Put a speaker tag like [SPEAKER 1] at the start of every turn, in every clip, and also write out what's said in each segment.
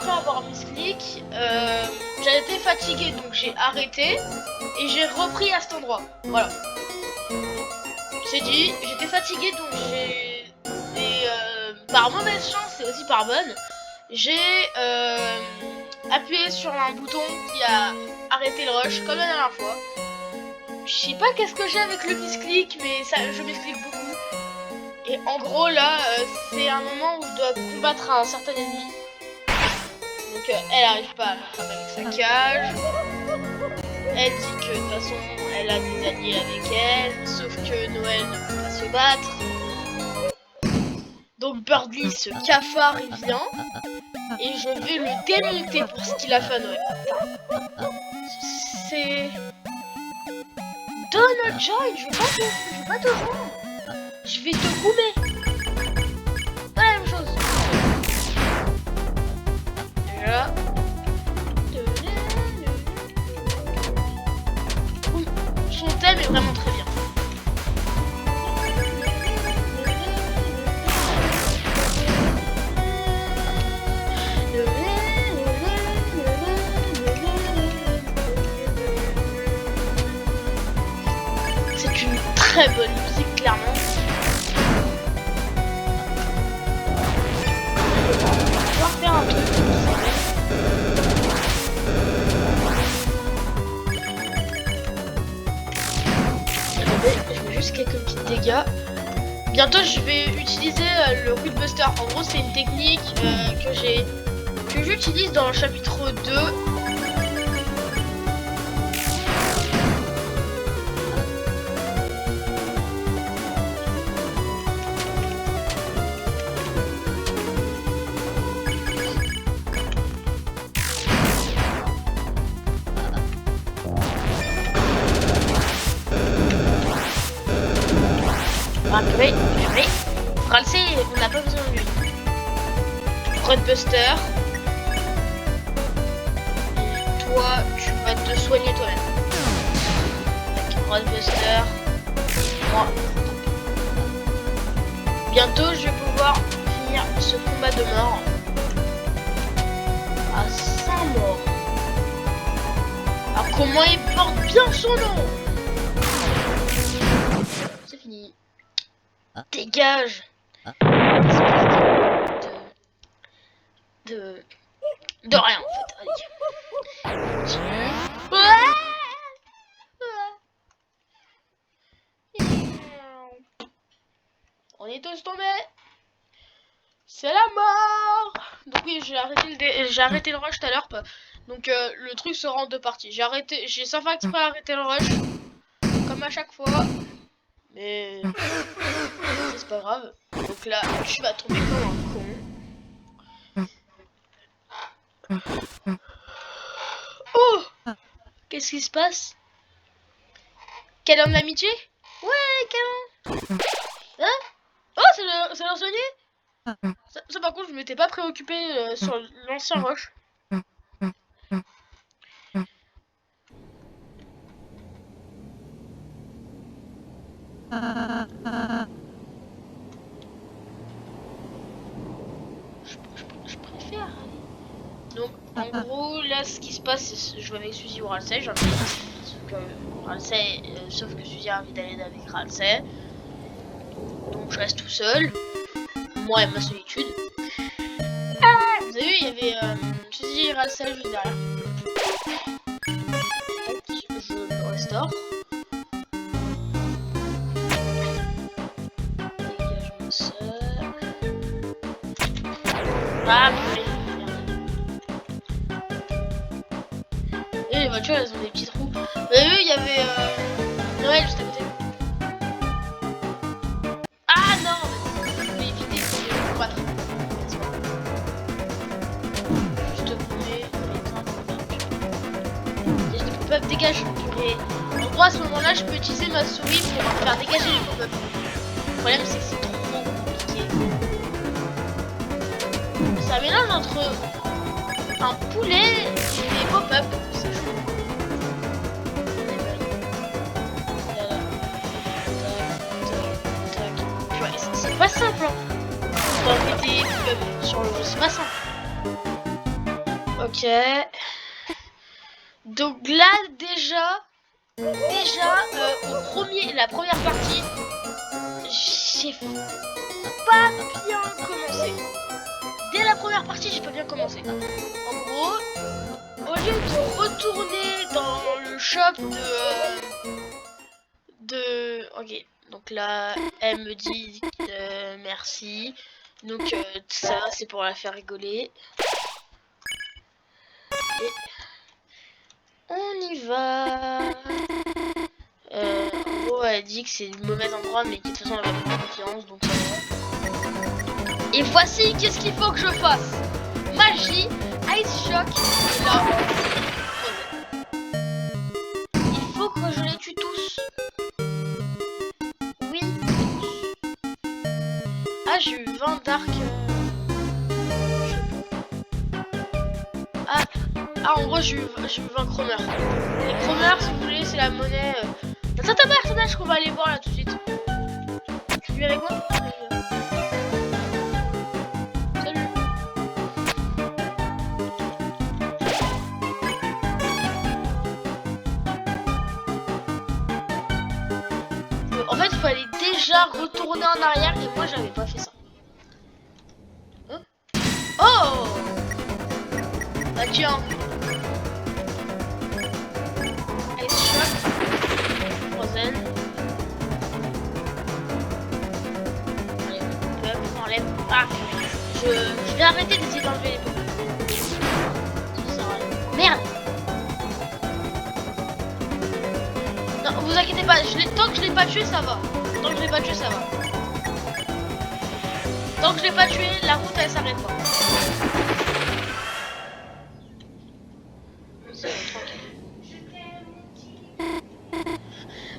[SPEAKER 1] après avoir misclick, j'ai été fatigué, donc j'ai arrêté et j'ai repris à cet endroit. Voilà. C'est dit, j'étais fatigué, donc j'ai... Et par mauvaise chance et aussi par bonne, j'ai appuyé sur un bouton qui a arrêté le rush comme la dernière fois. Je sais pas qu'est-ce que j'ai avec le misclick, mais ça, je misclick beaucoup. Et en gros là, c'est un moment où je dois combattre un certain ennemi. Donc elle arrive pas à m'attraper avec sa cage. Elle dit que de toute façon elle a des alliés avec elle, sauf que Noël ne peut pas se battre. Donc Birdie se cafard et vient. Et je vais le démonter pour ce qu'il a fait à Noël. C'est... Donald Joy, je vais pas te rendre. Je vais te goumer. Pas la même chose. Déjà. Son thème est vraiment très bien. C'est une très bonne musique, clairement. On va faire un truc. Je mets juste quelques petits dégâts. Bientôt, je vais utiliser le Root Buster. En gros, c'est une technique que j'utilise dans le chapitre 2. Oui, Ralsei, on n'a pas besoin de lui. Root Buster. Et toi, tu vas te soigner toi-même. Root Buster. Moi. Bientôt, je vais pouvoir finir ce combat de mort. À 5 morts. Alors comment il porte bien son nom? C'est fini. Dégage. De rien en fait. Allez. Continue. On est tous tombés. C'est la mort. Donc oui, j'ai arrêté le rush tout à l'heure. Donc le truc sera en deux parties. J'ai sans faire exprès arrêté le rush. Comme à chaque fois. Mais c'est pas grave. Donc là, tu vas tomber comme un con. Oh! Qu'est-ce qui se passe? Câlin de l'amitié? Ouais, câlin! Hein? Oh, c'est leur soigné? Ça par contre, je m'étais pas préoccupé sur l'ancien rush. Je préfère. Donc, en gros, là, ce qui se passe, c'est que je vais avec Suzy ou Ralsei. Sauf que Suzy a envie d'aller avec Ralsei. Donc, je reste tout seul. Moi et ma solitude. Ah, vous avez vu, il y avait Suzy et Ralsei juste derrière. Je me restaure. Dégage-moi ça. Ah, et les voitures, elles ont des petits trous. Vous avez vu, il y avait Noël juste à côté. Ah non, je voulais éviter de combattre. Juste couper, les pop-up dégagent. Et en gros, à ce moment-là, je peux utiliser ma souris pour faire dégager les pop-up. Le problème, c'est que c'est trop compliqué. C'est un mélange entre un poulet et des pop-up. C'est chaud. C'est pas simple, hein. On doit mettre des pop-up sur le jeu, c'est pas simple. Ok. Donc là, déjà, la première partie, j'ai pas bien commencé. Dès la première partie, j'ai pas bien commencé. En gros, au lieu de retourner dans le shop Ok, donc là, elle me dit merci. Donc ça, c'est pour la faire rigoler. Et on y va. En gros, elle dit que c'est le mauvais endroit, mais que de toute façon, elle va me faire confiance, donc ça va. Et voici, qu'est-ce qu'il faut que je fasse? Magie, Ice Shock, et là, il faut que je les tue tous. Oui, ah, j'ai eu 20 dark. Ah, en gros, j'ai eu 20 chromeurs. Les chromeurs, si vous voulez, c'est la monnaie d'un certain personnage qu'on va aller voir là tout de suite. Tu viens avec moi? Salut. En fait, il fallait déjà retourner en arrière et moi, j'avais pas fait ça. Hein? Oh! Bah tiens. Ice Shock. Frozen. Enlève. Ah! Je vais arrêter d'essayer d'enlever les pommes. Merde! Non, vous inquiétez pas, tant que je l'ai pas tué, ça va. Tant que je l'ai pas tué, ça va. Tant que je l'ai pas tué, la route elle s'arrête pas.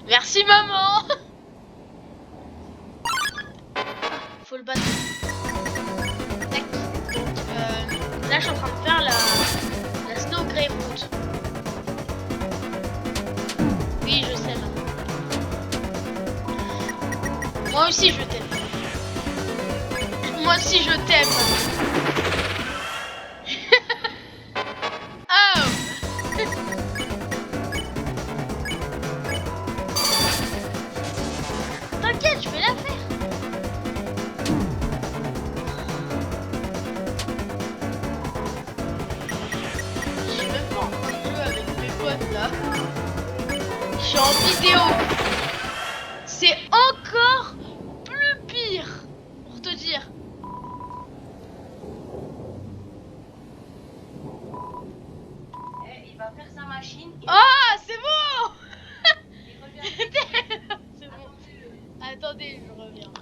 [SPEAKER 1] Merci maman. Faut le battre. Tac. Donc là je suis en train de faire la Snow Grapefruit. Oui je sais là. Moi aussi je t'aime. Moi aussi je t'aime. Oh. T'inquiète, je vais la faire. Je suis même pas en train de jouer avec mes potes là. Je suis en vidéo. C'est encore plus pire, pour te dire.
[SPEAKER 2] Il va faire sa machine.
[SPEAKER 1] Ah, c'est bon. C'est bon. Attendez, je reviens.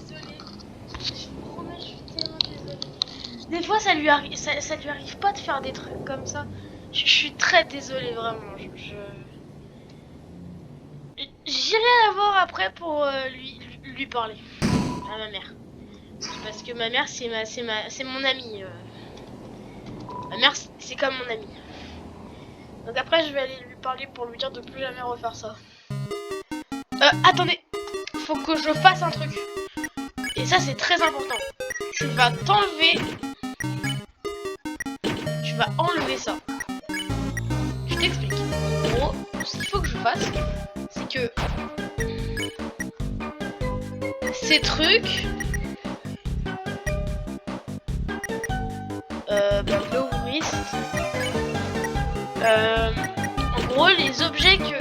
[SPEAKER 1] désolée. Je vous promets, je suis tellement désolée. Des fois, ça lui arrive pas de faire des trucs comme ça. Je suis très désolée, vraiment. J'irai la voir après pour lui parler à ma mère. Parce que ma mère, c'est mon amie. Ma mère, c'est comme mon amie. Donc après, je vais aller lui parler pour lui dire de plus jamais refaire ça. Attendez, faut que je fasse un truc. Et ça, c'est très important. Tu vas t'enlever. Tu vas enlever ça. Je t'explique. En gros, ce qu'il faut que je fasse, c'est que ces trucs, low risk. En gros, les objets que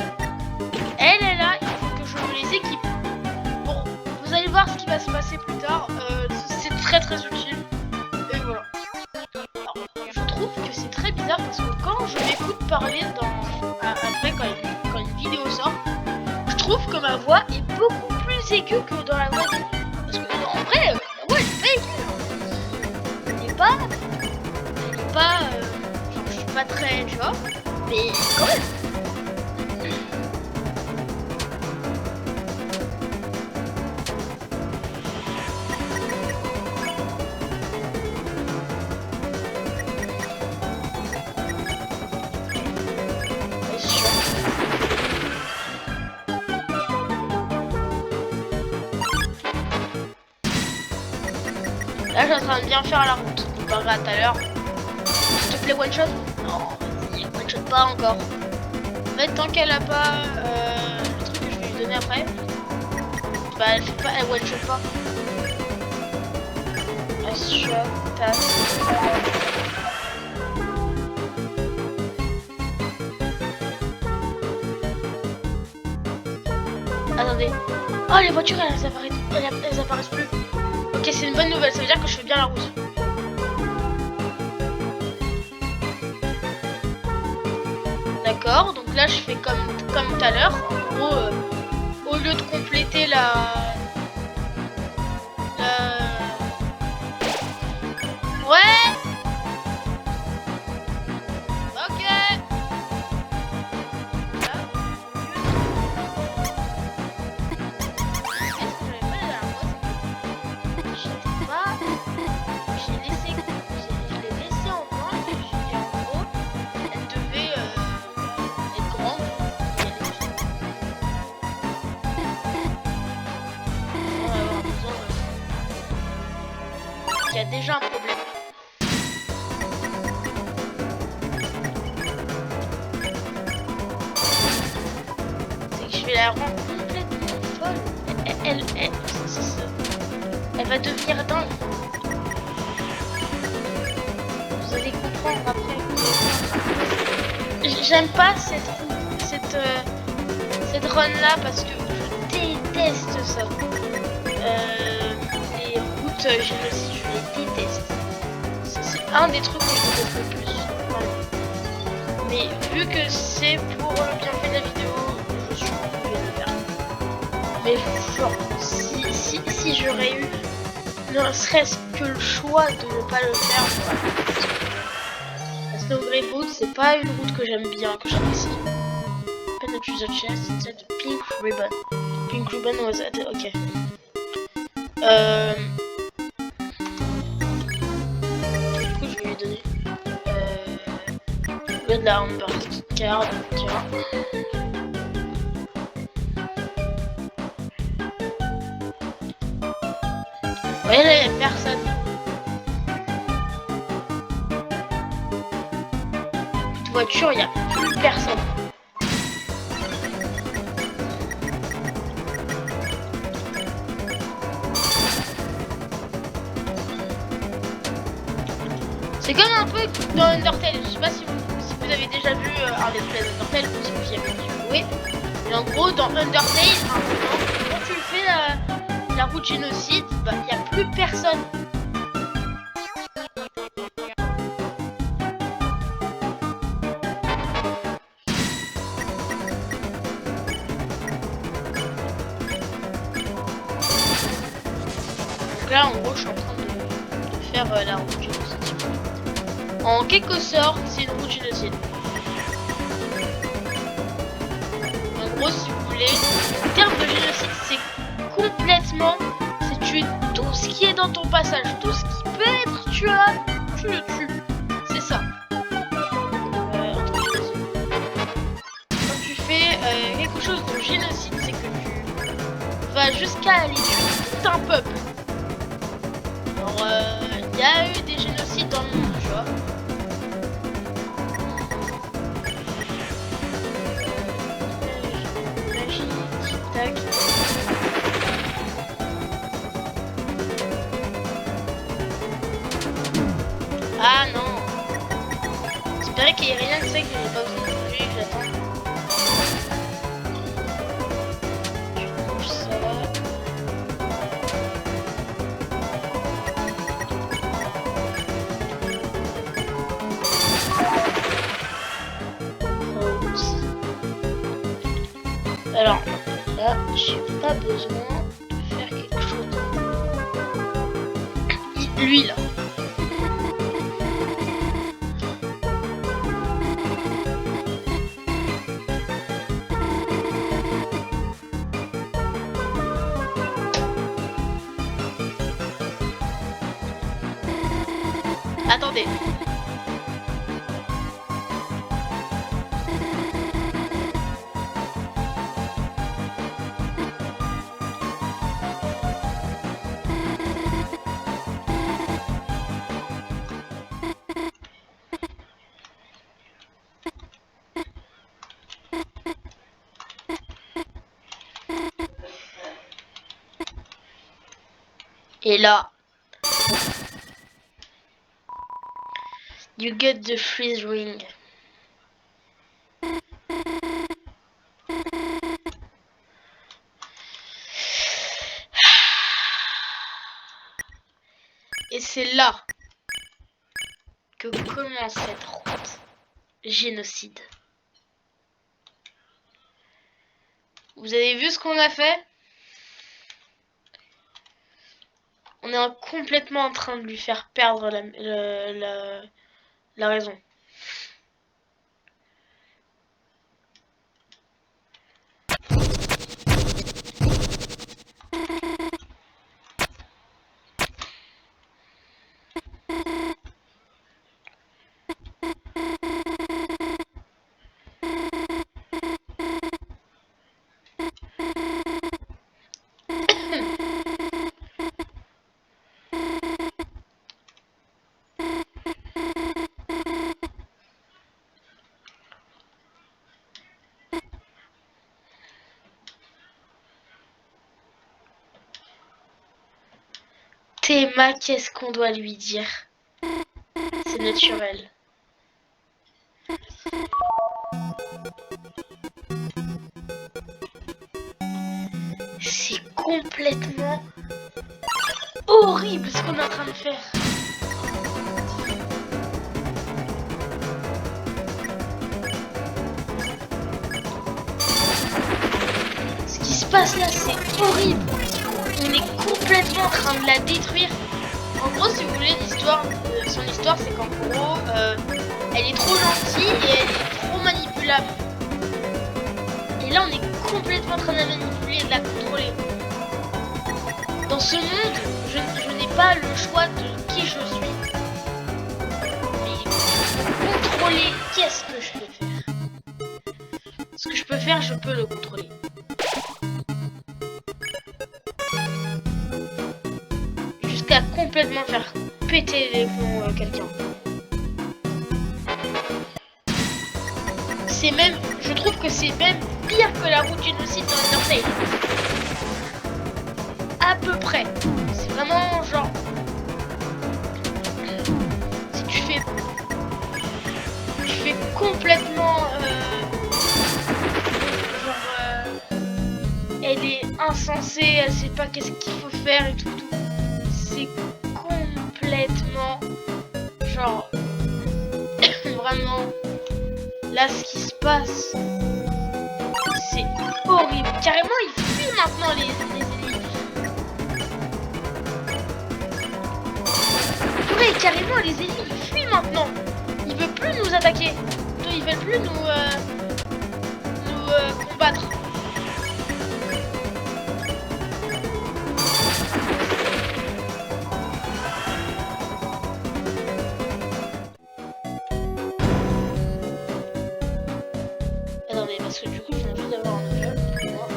[SPEAKER 1] elle a, il faut que je les équipe. Bon, vous allez voir ce qui va se passer plus tard. C'est très très utile. Et voilà. Alors, je trouve que c'est très bizarre parce que quand je m'écoute parler après quand une vidéo sort, je trouve que ma voix est beaucoup plus aiguë que dans la vraie vie. Parce que en vrai, ma voix elle est pas aiguë. Elle est pas, genre, je suis pas très, tu vois, mais quand même. Là, je suis en train de bien faire la route. On parlera tout à l'heure. S'il te plaît, one shot? Non, vas-y, one shot pas encore. En fait, tant qu'elle a pas le truc que je vais lui donner après, bah elle fait pas, elle one shot pas. Shot, passe. Attendez. Oh, les voitures, elles apparaissent plus. Ok, c'est une bonne nouvelle, ça veut dire que je fais bien la route. D'accord, donc là je fais comme tout à l'heure. En gros, au lieu de compléter Ouais. Ok. Il y a déjà un problème. C'est que je vais la rendre complètement folle. Elle va devenir dingue. Vous allez comprendre après. J'aime pas cette run là parce que je déteste ça. Les routes, je les déteste. C'est un des trucs que je déteste le plus. Voilà. Mais vu que c'est pour le bienfait de la vidéo, je suis obligée de le faire. Mais genre, si j'aurais eu ne serait-ce que le choix de ne pas le faire, voilà. La Snowgrave Route, c'est pas une route que j'aime bien, que j'apprécie. Penetrate the chest, instead the pink ribbon. Pink ribbon was at... Ok. Du coup, je vais lui donner de la Amber Card, tiens. Vous voyez là, il n'y a personne. Toute voiture, il n'y a plus personne. C'est comme un peu dans Undertale, je sais pas si vous avez déjà vu un let's play d'Undertale ou si vous y avez joué. Mais en gros, dans Undertale, quand tu fais la route génocide, bah il n'y a plus personne. là, en gros, je suis en train de faire la route génocide. En quelque sorte, c'est une route génocide. En gros, si vous voulez, le terme de génocide, c'est complètement, c'est tuer tout ce qui est dans ton passage, tout ce qui peut être tuable, tu le tues. C'est ça. Quand tu fais quelque chose de génocide, c'est que tu vas jusqu'à aller tuer tout un peuple. Alors, il y a eu des génocides dans le monde, tu vois. Magie, tic-tac. Ah non. J'espérais qu'il n'y ait rien de ça, que j'avais pas besoin de bouger, que j'attends. Je bouge ça. Alors, là, j'ai pas besoin de faire quelque chose. Lui, là. Attendez. Et là, you get the freeze ring. Et c'est là que commence cette route génocide. Vous avez vu ce qu'on a fait? On est complètement en train de lui faire perdre la raison. Théma, qu'est-ce qu'on doit lui dire? C'est naturel. C'est complètement horrible ce qu'on est en train de faire. Ce qui se passe là, c'est horrible. On est complètement en train de la détruire. En gros, si vous voulez, l'histoire, son histoire, c'est qu'en gros, elle est trop gentille et elle est trop manipulable. Et là, on est complètement en train de la manipuler et de la contrôler. Dans ce monde, je n'ai pas le choix de qui je suis. Mais contrôler, qu'est-ce que je peux faire? Ce que je peux faire, je peux le contrôler. Jusqu'à complètement faire péter les plombs quelqu'un. C'est même, je trouve que c'est même pire que la route génocide dans Undertale. À peu près. C'est vraiment genre, si tu fais complètement elle est insensée, elle sait pas qu'est-ce qu'il faut faire et tout. C'est complètement genre vraiment là ce qui se passe, c'est horrible. Carrément il fuit maintenant les ennemis. Ouais, carrément, les ennemis ils fuient maintenant. Ils veulent plus nous attaquer. Ils veulent plus nous combattre. Attendez, parce que du coup, je viens juste d'avoir un jeu pour moi.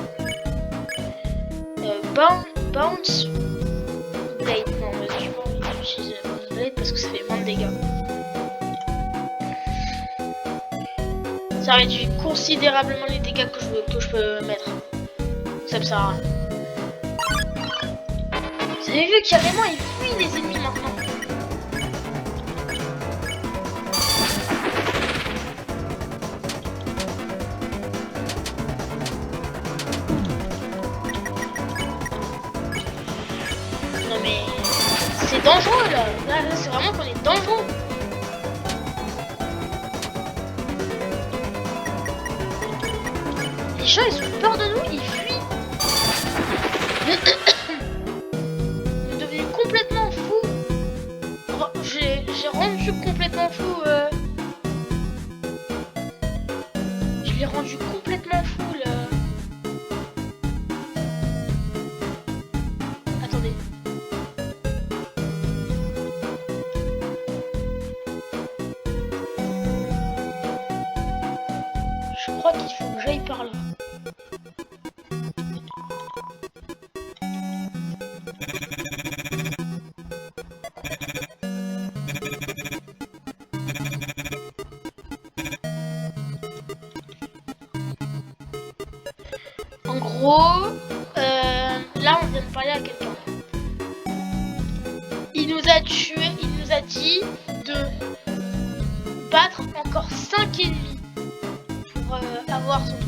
[SPEAKER 1] Bounce Blade. Non, mais je vais pas envie d'utiliser la Bounce Blade parce que ça fait moins de dégâts. Ça réduit considérablement les dégâts que je peux mettre. Ça me sert à rien. Vous avez vu carrément ils fuient les ennemis maintenant. Non mais c'est dangereux là. Là c'est vraiment qu'on est dangereux. Les gens ils ont peur de nous, ils fuient. On est devenu complètement fou. J'ai rendu complètement fou. Je l'ai rendu complètement fou là. Attendez. Je crois qu'il faut que j'aille par là. En gros, là on vient de parler à quelqu'un. Il nous a tué, il nous a dit de battre encore 5 ennemis pour avoir son truc.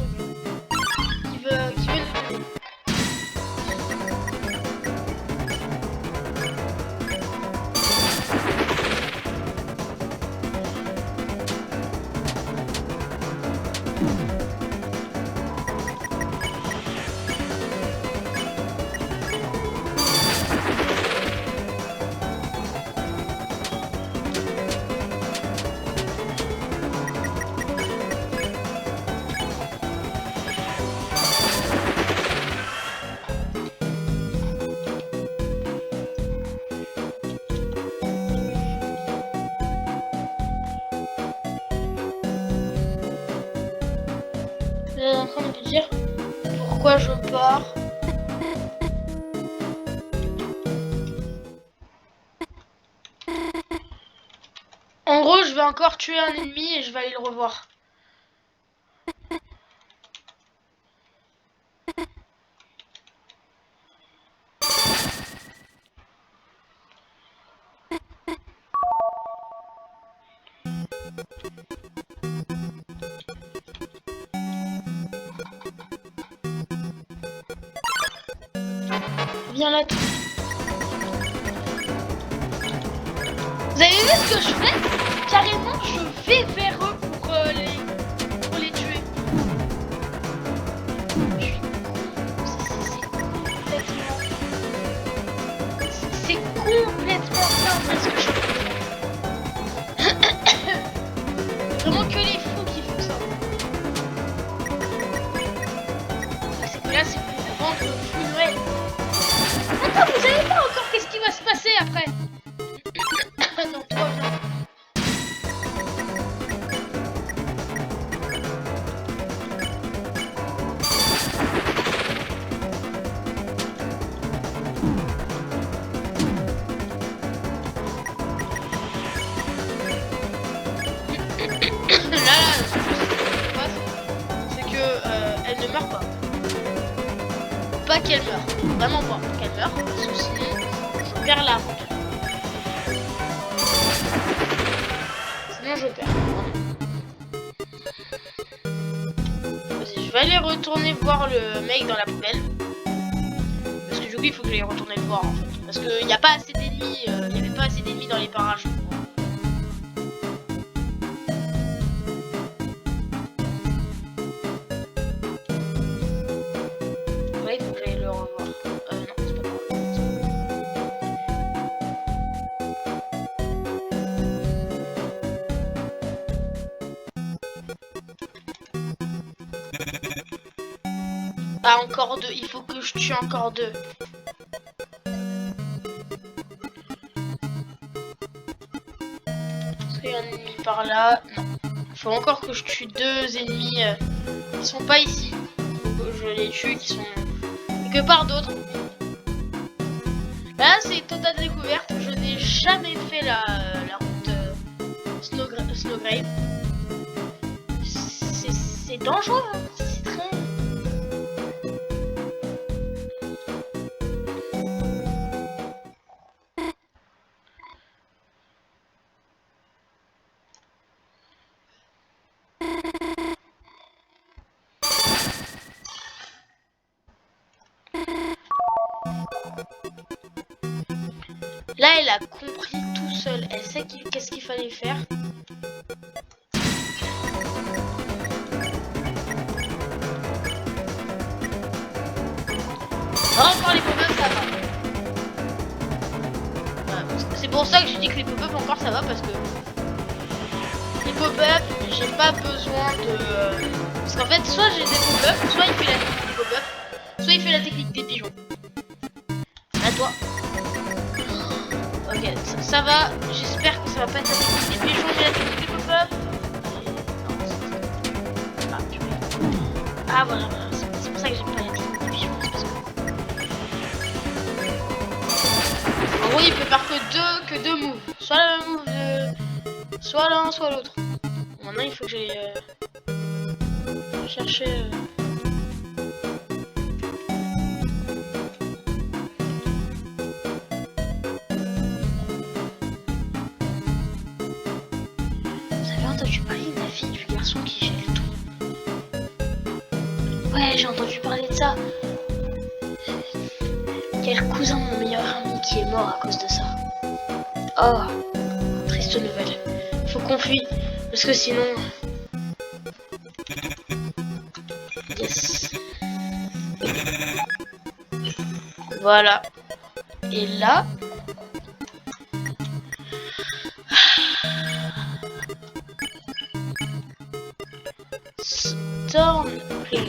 [SPEAKER 1] Qui veut nous donner. Vous êtes en train de me dire pourquoi je pars. En gros, je vais encore tuer un ennemi et je vais aller le revoir. Viens là. Vous avez vu ce que je fais? Carrément, je vais vers eux pour les tuer. Je suis c'est complètement dingue ce que je fais. Vraiment que les fous qui font ça. C'est que là, c'est pour vendre le fou Noël. Attends, vous savez pas encore qu'est-ce qui va se passer après? Non, toi, viens. Là, ce qui se passe, c'est que elle ne meurt pas. Pas qu'elle meurt, vraiment pas qu'elle meurt, parce que sinon je perds la route. Sinon je perds. Vas-y, je vais aller retourner voir le mec dans la poubelle. Parce que du coup il faut que j'aille retourner le voir en fait. Parce qu'il n'y a pas assez d'ennemis, il n'y avait pas assez d'ennemis dans les parages. Ouais, il faut que j'aille le revoir. Non, c'est pas grave. Pas encore 2, il faut que je tue encore 2. Est-ce qu'il y a un ennemi par là? Non. Il faut encore que je tue 2 ennemis qui sont pas ici. Donc, je les tue, qui sont quelque part d'autre. Là, c'est totale découverte. Je n'ai jamais fait la route Snowgrave. C'est dangereux, hein. C'est très... Là, elle a compris tout seul. Elle sait qu'est-ce qu'il fallait faire. Encore les pop-up, ça va. Voilà, c'est pour ça que j'ai dit que les pop-up encore ça va, parce que les pop-up, j'ai pas besoin de... Parce qu'en fait, soit j'ai des pop-up, soit il fait la technique des pop-up, soit il fait la technique des pigeons. À toi. Ok, ça va. J'espère que ça va pas être la technique des pigeons, mais la technique des pop-up. Ah voilà, c'est pour ça que j'aime pas la technique des pigeons. C'est parce que... En gros, il peut faire que deux moves. Soit la même move de... Soit l'un, soit l'autre. Maintenant, il faut que j'aille chercher... Vous avez entendu parler de la fille du garçon qui gèle tout? Ouais, j'ai entendu parler de ça. Quel cousin de mon meilleur ami qui est mort à cause de ça. Oh, triste nouvelle. Faut qu'on fuit, parce que sinon... Yes. Voilà. Et là... Storm Prince.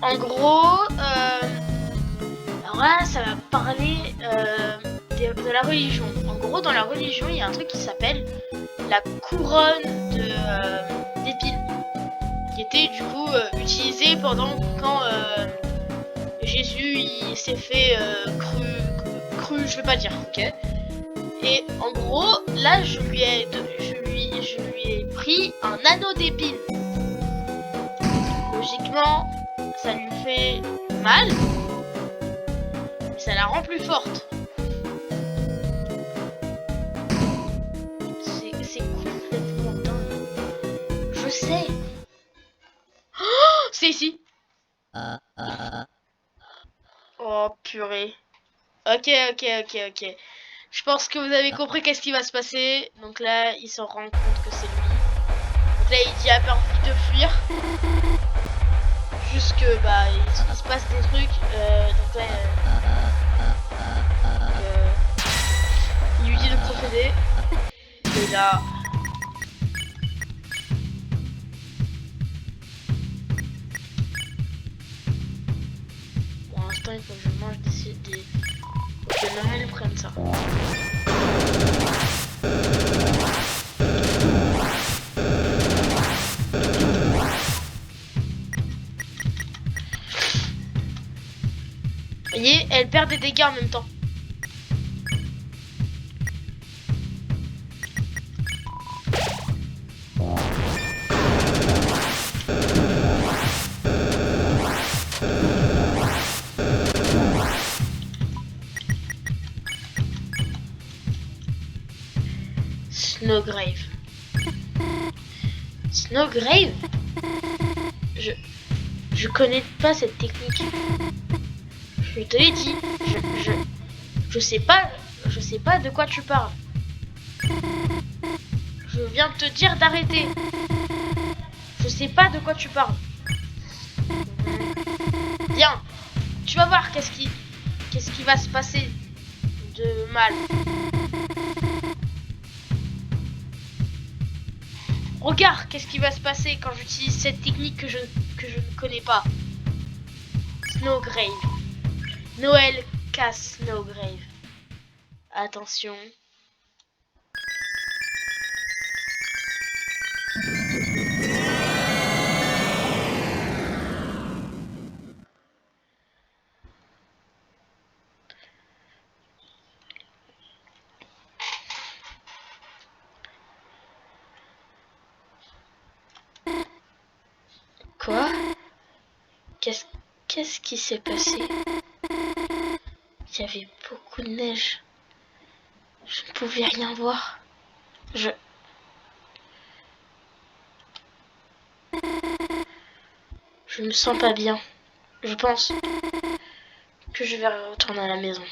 [SPEAKER 1] En gros, alors là, ça va parler de la religion. En gros, dans la religion, il y a un truc qui s'appelle la couronne d'épines, qui était du coup utilisée pendant quand Jésus il s'est fait cru, je vais pas dire, ok. Et en gros, là, je lui ai pris un anneau d'épines. Logiquement, ça lui fait mal, mais ça la rend plus forte. C'est complètement dingue. Je sais. Oh, c'est ici. Oh purée. Ok. Je pense que vous avez compris qu'est-ce qui va se passer. Donc là, il se rend compte que c'est lui. Donc là, il dit à Murphy de fuir. Juste que bah il se passe des trucs. Donc là, il lui dit de procéder. Et là. Pour l'instant, il faut que je mange des... Que Noël prenne ça. Vous voyez, elle perd des dégâts en même temps. Snowgrave. Snowgrave? Je connais pas cette technique. Je te l'ai dit. Je sais pas de quoi tu parles. Je viens de te dire d'arrêter. Je sais pas de quoi tu parles. Viens, tu vas voir qu'est-ce qui va se passer de mal. Regarde, qu'est-ce qui va se passer quand j'utilise cette technique que je ne connais pas. Snowgrave. Noël casse Snowgrave. Attention. Quoi? Qu'est-ce qui s'est passé? Il y avait beaucoup de neige. Je ne pouvais rien voir. Je me sens pas bien. Je pense que je vais retourner à la maison.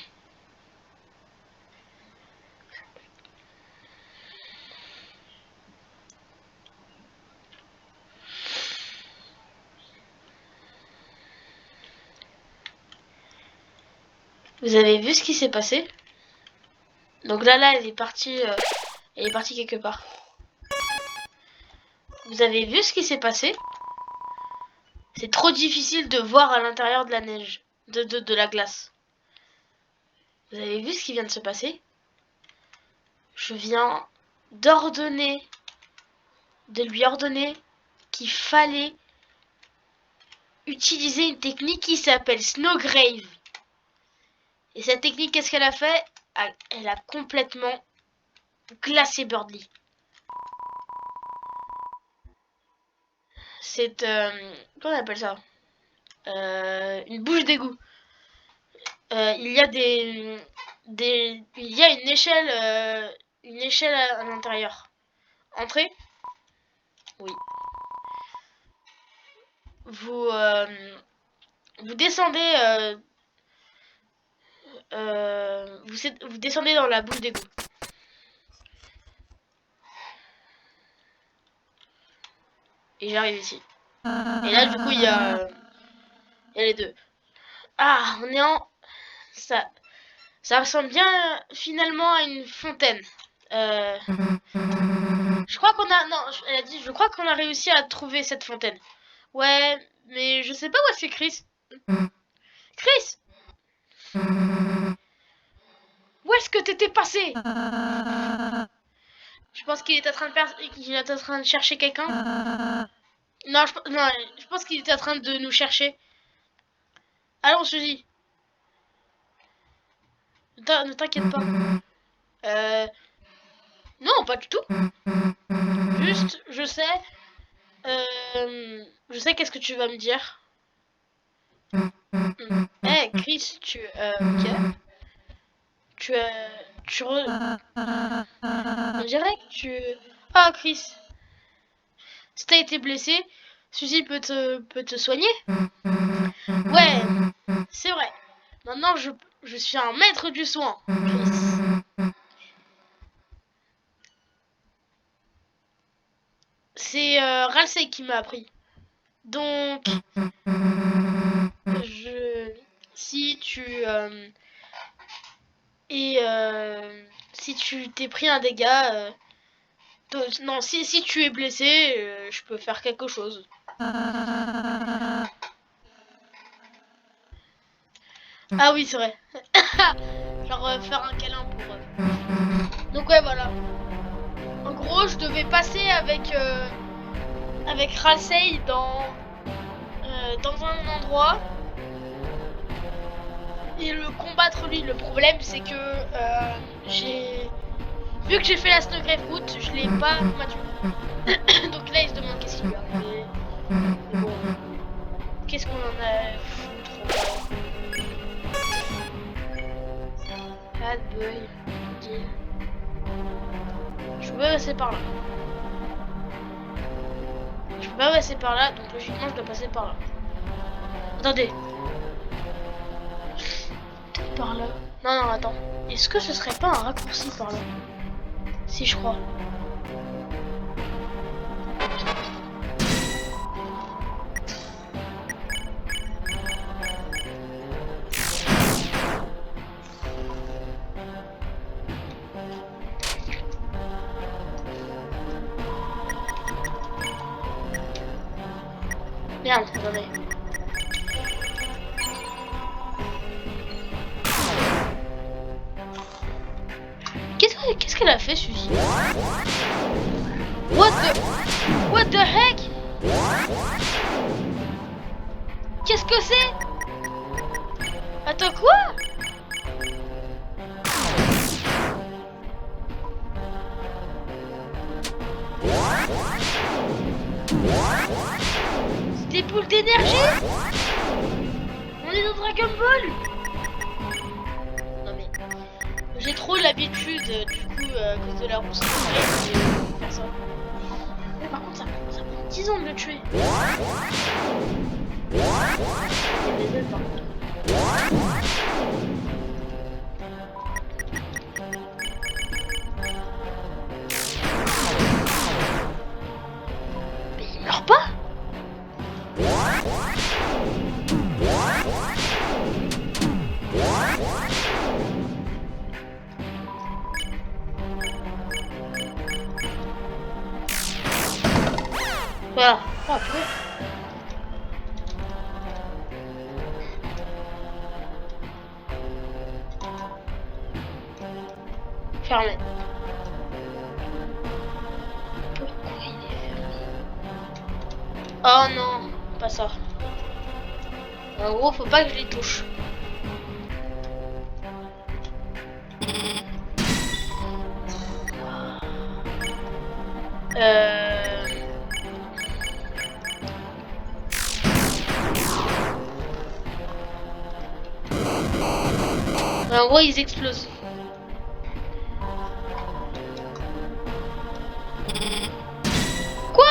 [SPEAKER 1] Vous avez vu ce qui s'est passé? Donc là, elle est partie quelque part. Vous avez vu ce qui s'est passé? C'est trop difficile de voir à l'intérieur de la neige, de la glace. Vous avez vu ce qui vient de se passer? Je viens de lui ordonner qu'il fallait utiliser une technique qui s'appelle Snowgrave. Et cette technique, qu'est-ce qu'elle a fait? Elle a complètement glacé Birdly. C'est comment on appelle ça? Une bouche d'égout. Il y a il y a une échelle à l'intérieur. Entrez. Oui. Vous descendez vous descendez dans la bouche d'égout. Et j'arrive ici. Et là, du coup, il y a les deux. Ah, on est en... Ça ressemble bien finalement à une fontaine. Je crois qu'on a... Non, elle a dit, je crois qu'on a réussi à trouver cette fontaine. Ouais, mais je sais pas où est-ce que Chris. Chris! Où est-ce que t'étais passé? Je pense qu'il est en train de chercher quelqu'un. Non, je pense qu'il était en train de nous chercher. Allons, Suzy. Ne t'inquiète pas. Non, pas du tout. Juste, je sais qu'est-ce que tu vas me dire. Hey, Chris, ok. On dirait que tu... Ah, Chris, si t'as été blessé, Suzy peut te soigner. Ouais, c'est vrai. Maintenant, je suis un maître du soin, Chris. C'est Ralsei qui m'a appris. Donc, si tu si tu t'es pris un dégât, non, si tu es blessé, je peux faire quelque chose. Ah oui, c'est vrai. Genre faire un câlin pour eux. Donc ouais, voilà. En gros, je devais passer avec Ralsei dans un endroit et le combattre lui. Le problème, c'est que vu que j'ai fait la Snowgrave route, je l'ai pas combattu. Donc là, il se demande qu'est-ce qui lui est arrivé. Bon, qu'est-ce qu'on en a foutre? Bad boy, deal. Je peux pas passer par là. Je peux pas passer par là, donc logiquement je dois passer par là. Attendez. Peut-être par là. Non, attends. Est-ce que ce serait pas un raccourci par là? Si, je crois. Merde, non mais... Qu'est-ce qu'elle a fait, Suzy? What the heck? Qu'est-ce que c'est? Attends, quoi? C'est des boules d'énergie? On est dans Dragon Ball? Non mais... J'ai trop l'habitude, du coup, à cause de la rousse, de faire ça. Mais par contre, ça prend 10 ans de le tuer. Les ailes, par contre. Mais il meurt pas? Voilà. Oh, purée. Fermé. Pourquoi il est fermé? Oh non, pas ça. En gros, faut pas que je les touche. En gros, ils explosent. Quoi?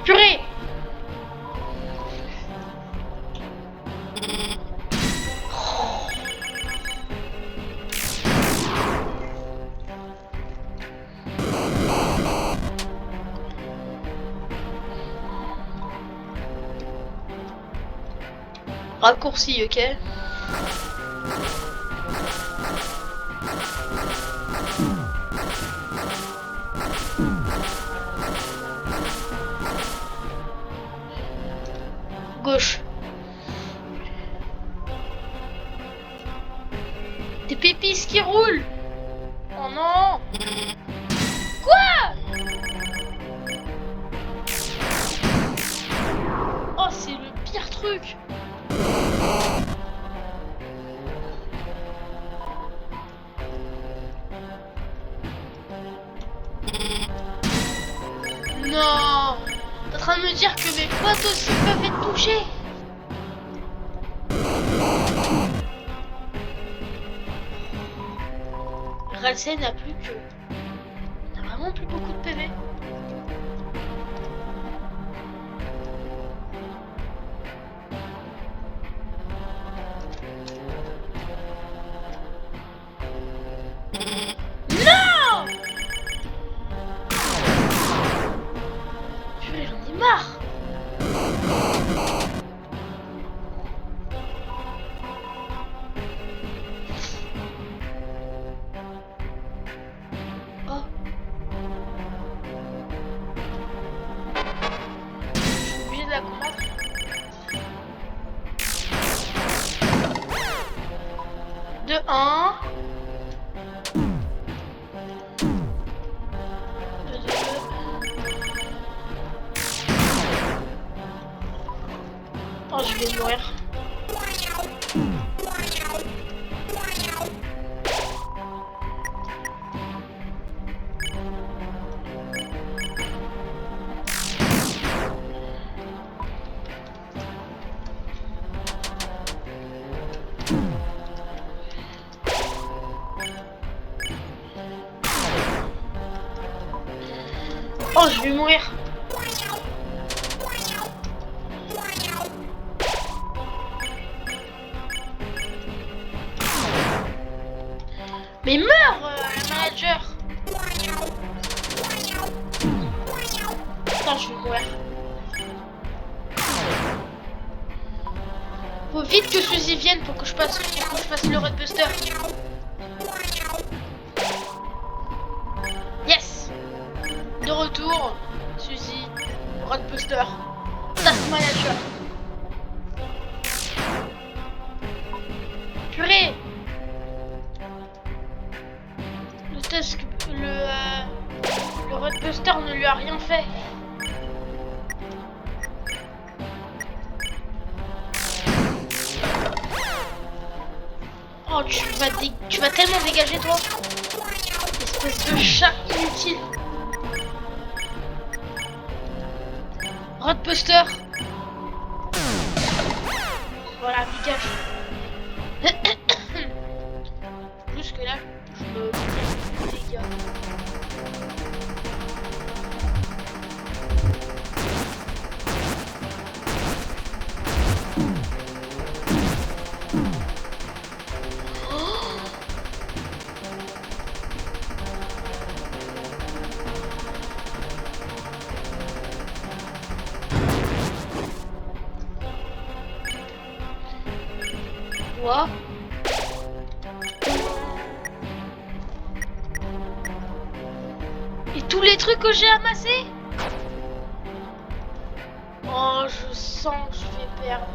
[SPEAKER 1] Purée! Raccourci, ok? Gauche. Des pépisses qui roulent. Oh non. Quoi? Oh, c'est le pire truc. Non. T'es en train de me dire que mes potes aussi peuvent être touchés? Ralsei n'a plus que... n'a vraiment plus beaucoup de PV. Non! Purée, j'en ai marre. Oh. Je suis obligée de la combattre. De 1. De 2. Oh, je vais mourir. Oh, je vais mourir. Mais meurs, le manager. Putain, je vais mourir. Faut vite que Suzy vienne pour que je fasse le Roadbuster. Yes. De retour, Suzy, Roadbuster, Task Manager. Purée. Le Roadbuster ne lui a rien fait. Oh, tu vas tellement dégager, toi. Espèce de chat inutile. Roadbuster. Voilà, dégage. Plus que là, je me dégage. Quoi? Et tous les trucs que j'ai amassés? Oh, je sens que je vais perdre.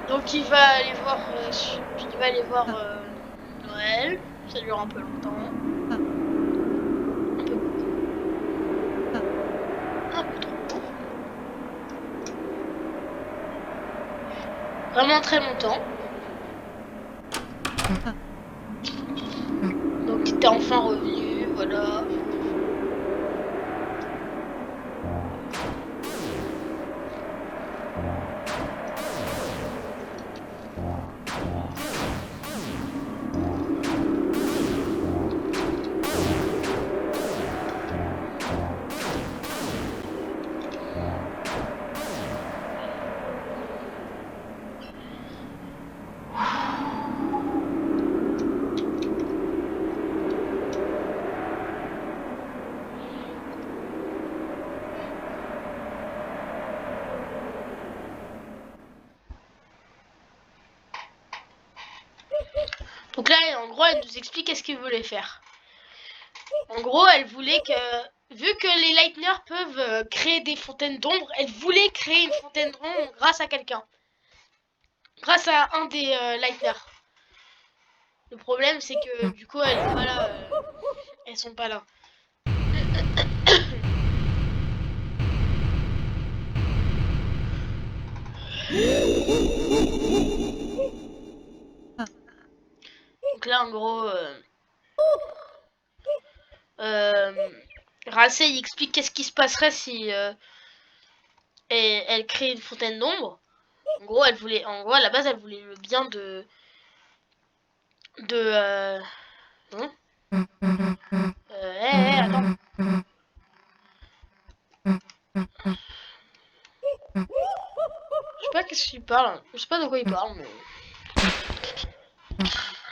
[SPEAKER 1] Donc il va aller voir Noël. Ça dure un peu longtemps. Un peu trop. Vraiment très longtemps. Donc t'es enfin revenu, voilà. Donc là, en gros, elle nous explique qu'est-ce qu'il voulait faire. En gros, elle voulait que, vu que les Lightners peuvent créer des fontaines d'ombre, elle voulait créer une fontaine d'ombre grâce à quelqu'un. Grâce à un des Lightners. Le problème, c'est que du coup, elles sont pas là. Elles sont pas là. Donc là, en gros, Racey il explique qu'est-ce qui se passerait si elle crée une fontaine d'ombre. En gros, à la base, elle voulait le bien de attends. Je sais pas qu'est-ce qu'il parle. Je sais pas de quoi il parle, mais.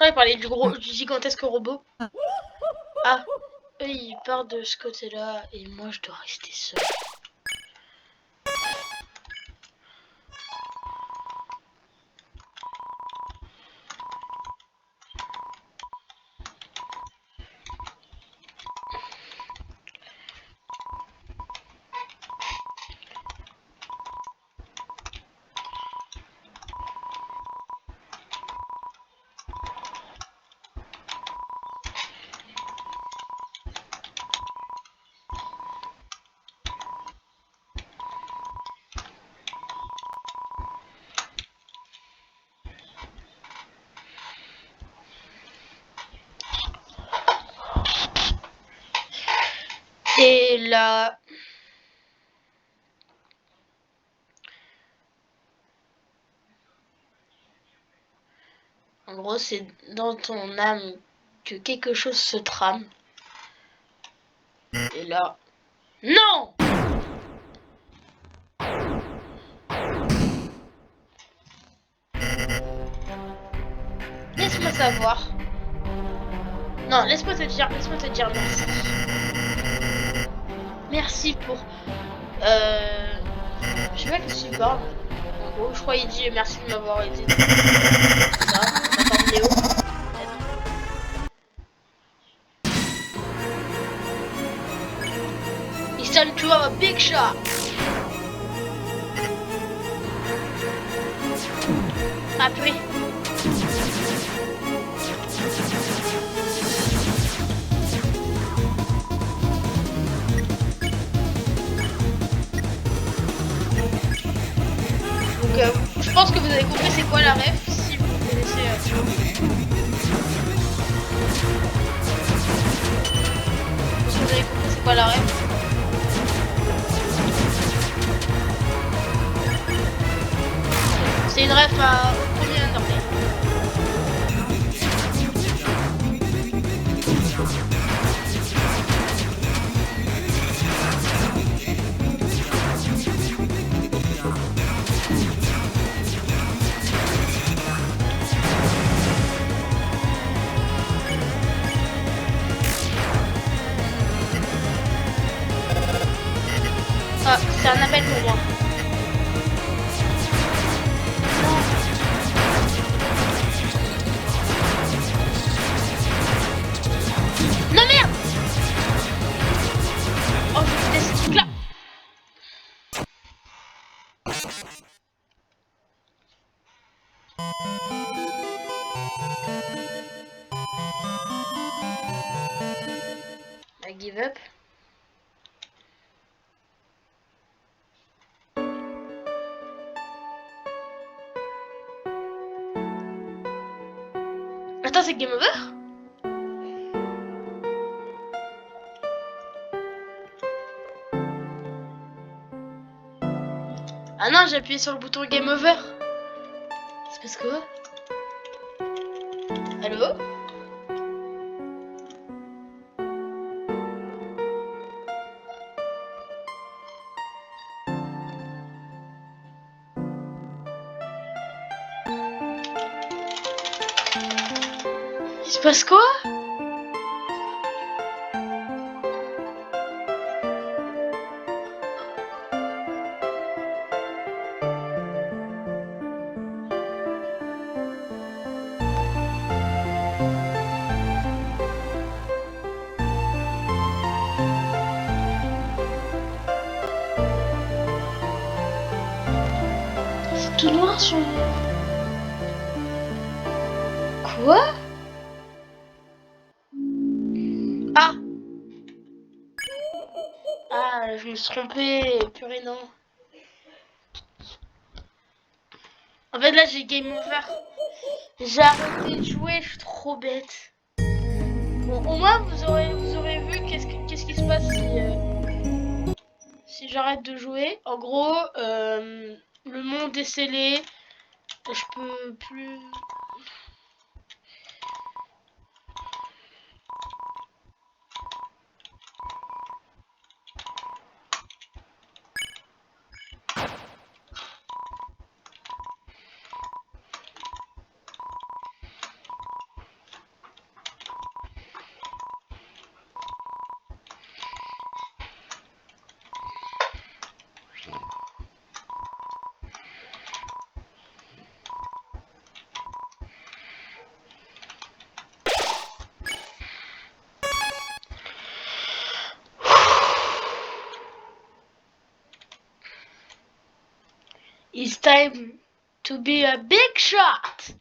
[SPEAKER 1] Ah, il parlait du gigantesque robot. Ah, eux ils partent de ce côté-là et moi je dois rester seul. Et là... En gros, c'est dans ton âme que quelque chose se trame. Et là... Non! Laisse-moi savoir. Non, laisse-moi te dire merci. Merci pour... Je sais pas qu'est-ce que tu parles. En gros, je crois qu'il dit merci de m'avoir aidé. Ça, ma vidéo. It's time to have a big shot. Ah purée. Donc je pense que vous avez compris c'est quoi la ref si vous connaissez vous avez compris c'est quoi la ref. C'est une ref au premier Undertale. Ah, c'est un appel pour moi. Non merde. Oh, je laisse ce truc là. I give up. Attends, c'est game over? Ah non, j'ai appuyé sur le bouton game over. C'est parce que... Allô? Il se passe quoi? C'est tout noir sur... Quoi? Ah! Ah, je me suis trompée. Purée, non. En fait, là, j'ai game over. J'ai arrêté de jouer, je suis trop bête. Bon, au moins, vous aurez vu qu'est-ce qui se passe si j'arrête de jouer. En gros, le monde est scellé. Je peux plus... It's time to be a big shot.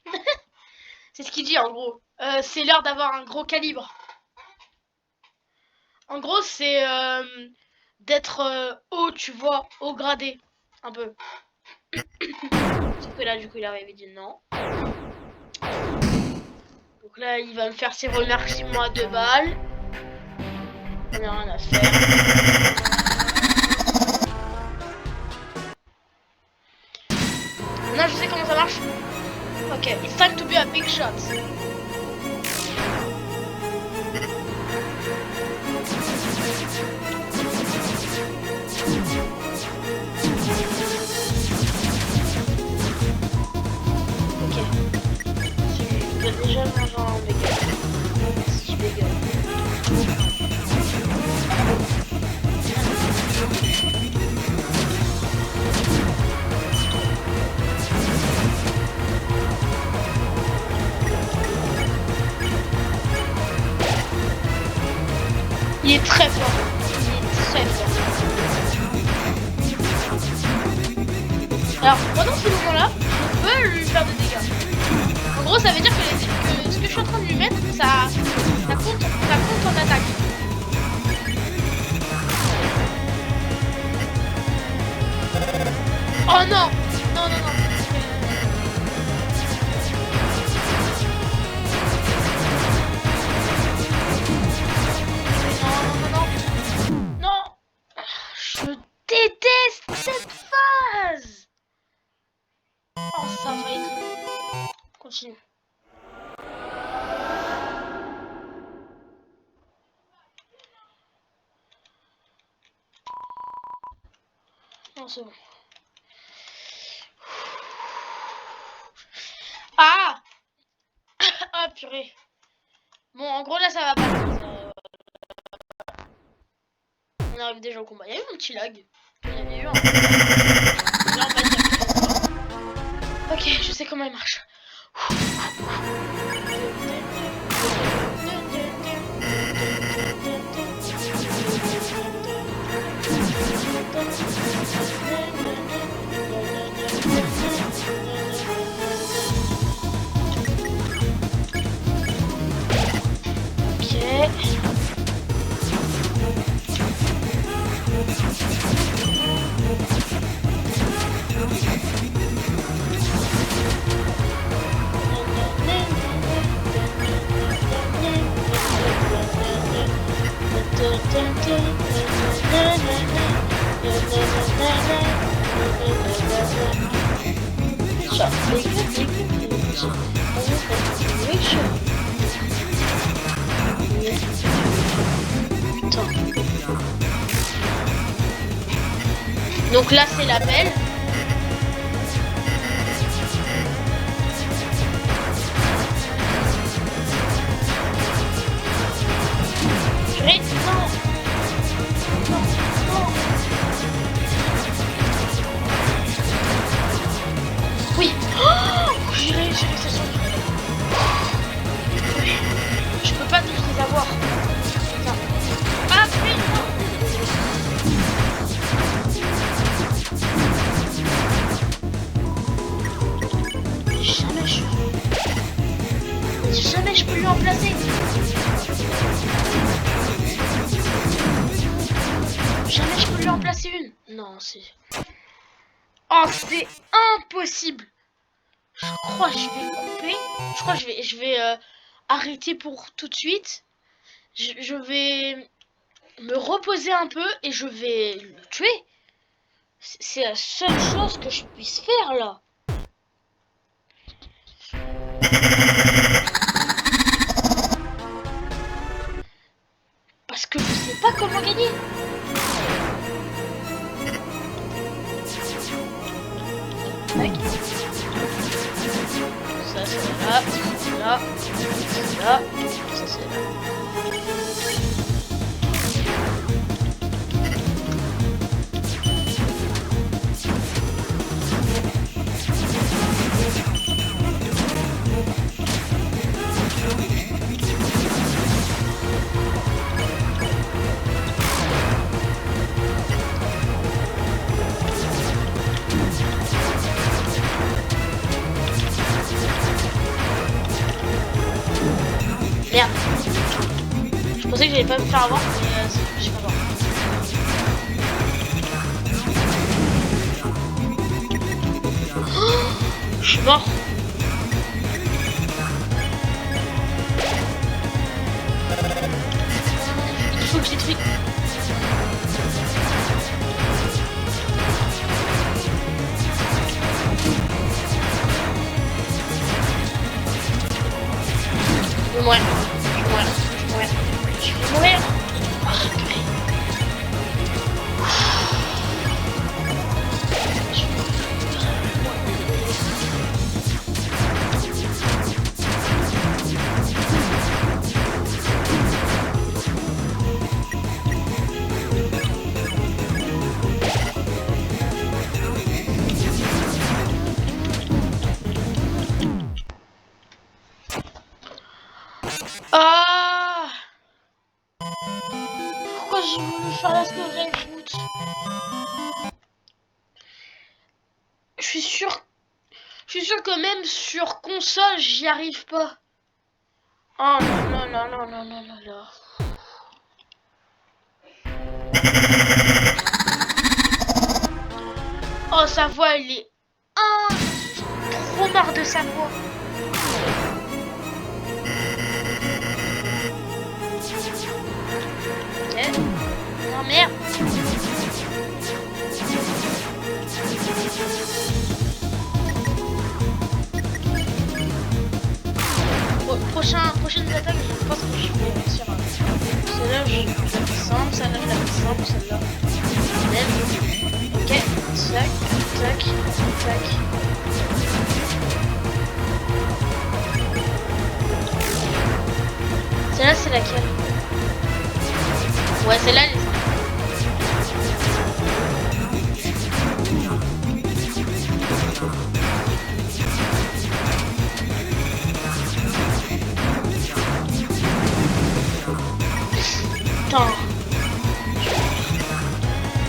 [SPEAKER 1] C'est ce qu'il dit en gros. C'est l'heure d'avoir un gros calibre. En gros, c'est d'être haut, tu vois, haut gradé. Un peu. Sauf que là, du coup, il avait dit non. Donc là, il va me faire ses remerciements à 2 balles. On a rien à faire. Là, je sais comment ça marche. Ok, it's time to be a big shot. Ok. Je vais déjà manger un bagel. Si je bagel. Il est très fort. Il est très fort. Alors, pendant ce moment-là, je peux lui faire des dégâts. En gros, ça veut dire que ce que je suis en train de lui mettre, ça compte en attaque. Oh non! Non, non, non. Je déteste cette phase. Oh, ça va être... Continue. Non, c'est bon. Ah! Ah, purée. Bon, en gros, là, ça va pas. On arrive déjà au combat. Il y a eu mon petit lag. Il y avait eu un peu. Là, on va dire. Ok, je sais comment il marche. Donc là c'est la belle. Oui. Oh, j'ai réussi ça sur le... Je peux pas tous les avoir. Putain. Ah putain. Jamais je peux lui en placer. Jamais je peux lui en placer une. Non, c'est... Oh, c'est impossible. Je crois que je vais couper. Je crois que je vais arrêter pour tout de suite. Je vais me reposer un peu et je vais le tuer. C'est la seule chose que je puisse faire là. Parce que je sais pas comment gagner. Ça c'est là, c'est là, c'est là, ça c'est là. Merde. Je pensais que j'allais pas me faire avoir, mais je suis pas mort. Oh, je suis mort. Il faut que je détruise. Je vais mourir. Je vais mourir. Je vais mourir. Je vais mourir. Oh, purée. Ah! Pourquoi j'ai voulu faire la soirée foot? Je suis sûr que même sur console, j'y arrive pas. Oh non, non, non, non, non, non, non, non. Oh, sa voix, elle est... Ah, trop marre de sa voix. Ok. Non, merde. Prochaine attaque, je pense que je vais réussir. Celle-là, je la fais simple, celle-là, je la fais simple, celle-là. Même. Ok, tac, tac, tac. Celle-là, c'est laquelle? Ouais, celle-là, elle est... Putain.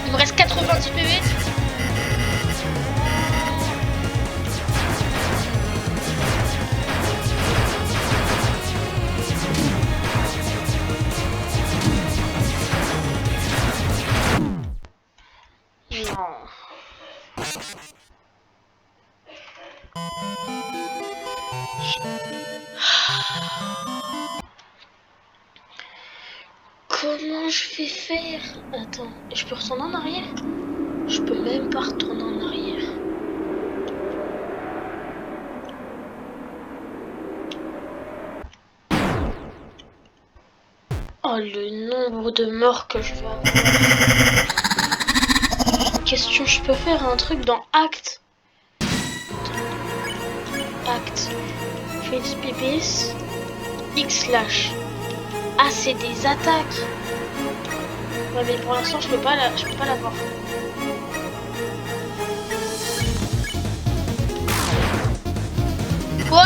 [SPEAKER 1] Il me reste 90 PV. Comment je vais faire? Attends, je peux retourner en arrière? Je peux même pas retourner en arrière. Oh, le nombre de morts que je vais avoir. Question, je peux faire un truc dans Act. Act. Face PPS. X slash. Ah, c'est des attaques. Ouais, mais pour l'instant, je peux pas l'avoir. Quoi?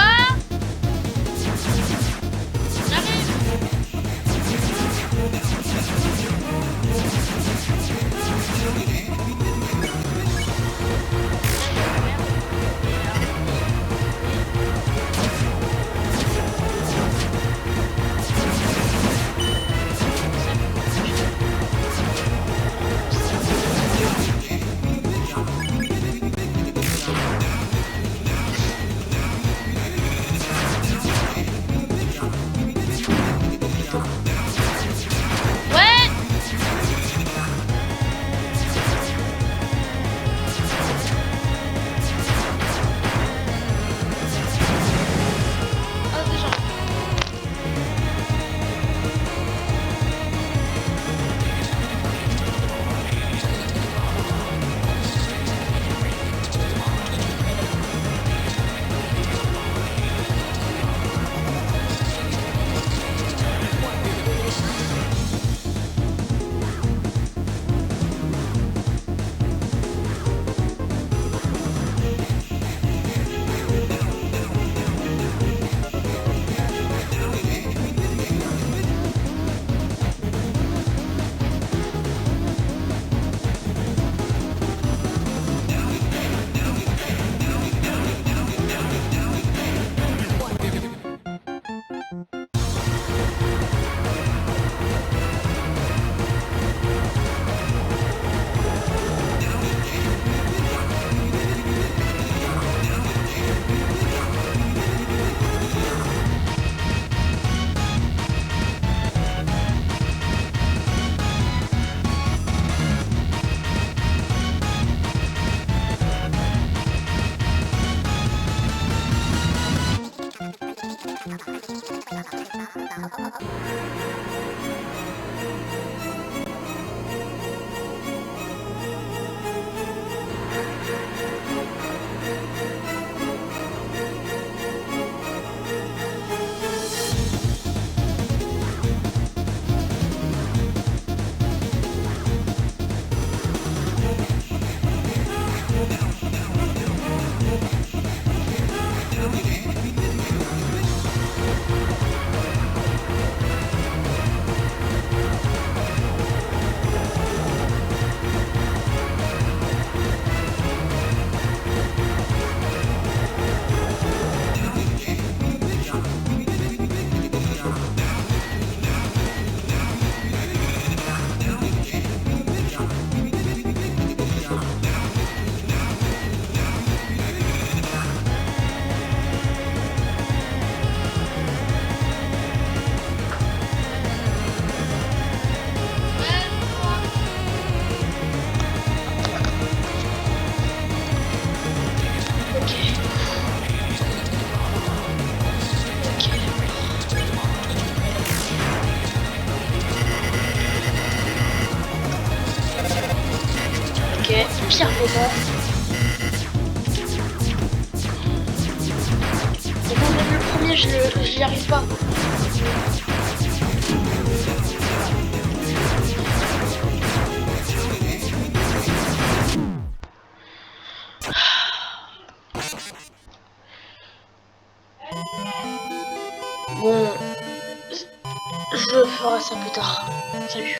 [SPEAKER 1] pire moment. Et bon, même le premier, j'y arrive pas. Bon, je ferai ça plus tard. Salut.